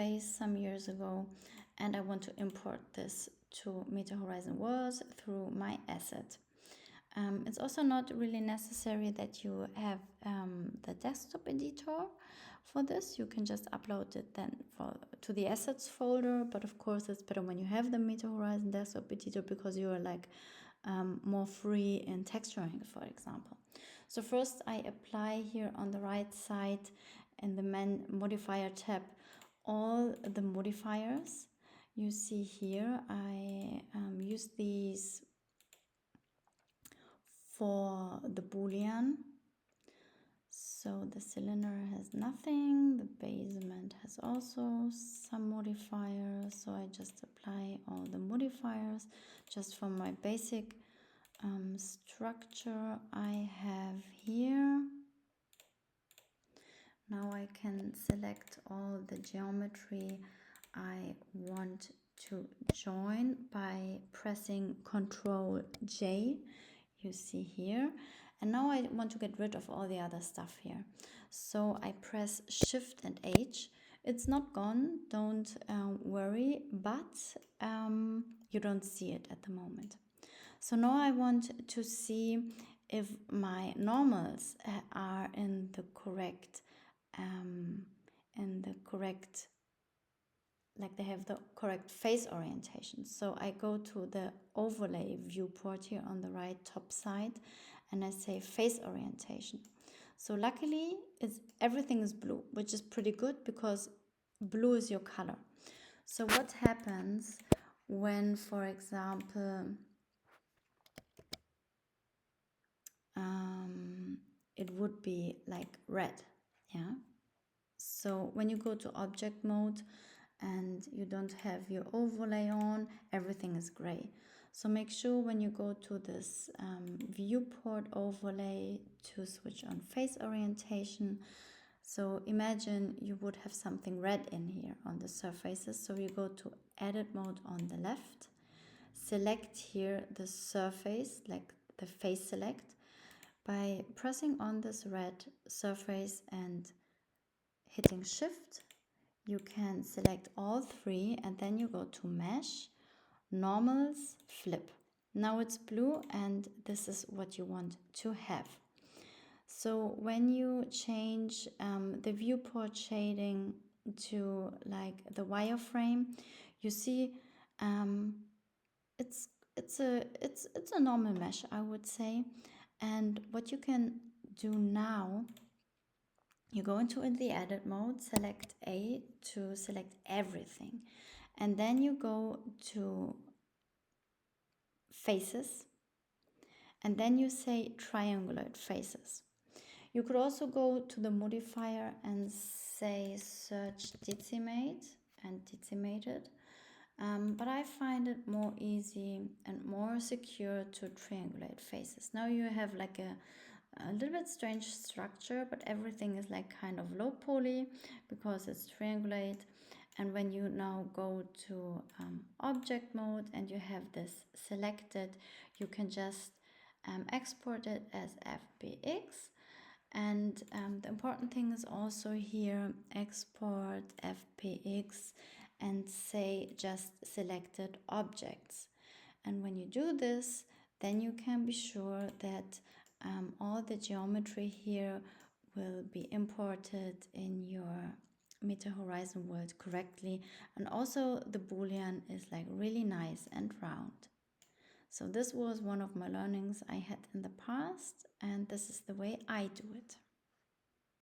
base some years ago, and I want to import this to Meta Horizon Worlds through my asset. It's also not really necessary that you have the desktop editor for this. You can just upload it then to the assets folder, but of course it's better when you have the Meta Horizon desktop editor because you are like more free in texturing, for example. So first I apply here on the right side in the modifier tab all the modifiers. You see here I use these for the Boolean. So the cylinder has nothing, the basement has also some modifiers, so I just apply all the modifiers. Just for my basic structure I have here. Now I can select all the geometry I want to join by pressing Ctrl J, you see here. And now I want to get rid of all the other stuff here. So I press Shift and H. It's not gone, don't worry, but you don't see it at the moment. So now I want to see if my normals are in the correct, like they have the correct face orientation. So I go to the overlay viewport here on the right top side and I say face orientation. So luckily everything is blue, which is pretty good because blue is your color. So what happens when, for example, it would be like red, yeah? So when you go to object mode and you don't have your overlay on, everything is gray. So make sure when you go to this viewport overlay to switch on face orientation. So imagine you would have something red in here on the surfaces. So you go to edit mode on the left, select here the surface, like the face select. By pressing on this red surface and hitting Shift, you can select all three and then you go to Mesh, Normals, Flip. Now it's blue and this is what you want to have. So when you change the viewport shading to like the wireframe, you see it's a normal mesh, I would say. And what you can do now, you go into the edit mode, select A to select everything. And then you go to faces. And then you say triangulate faces. You could also go to the modifier and say search decimate and decimate it. But I find it more easy and more secure to triangulate faces. Now you have like a little bit strange structure, but everything is like kind of low poly because it's triangulate. And when you now go to object mode and you have this selected, you can just export it as FBX. And the important thing is also here, export FBX and say just selected objects. And when you do this, then you can be sure that all the geometry here will be imported in your Meta Horizon world correctly. And also the Boolean is like really nice and round. So this was one of my learnings I had in the past, and this is the way I do it.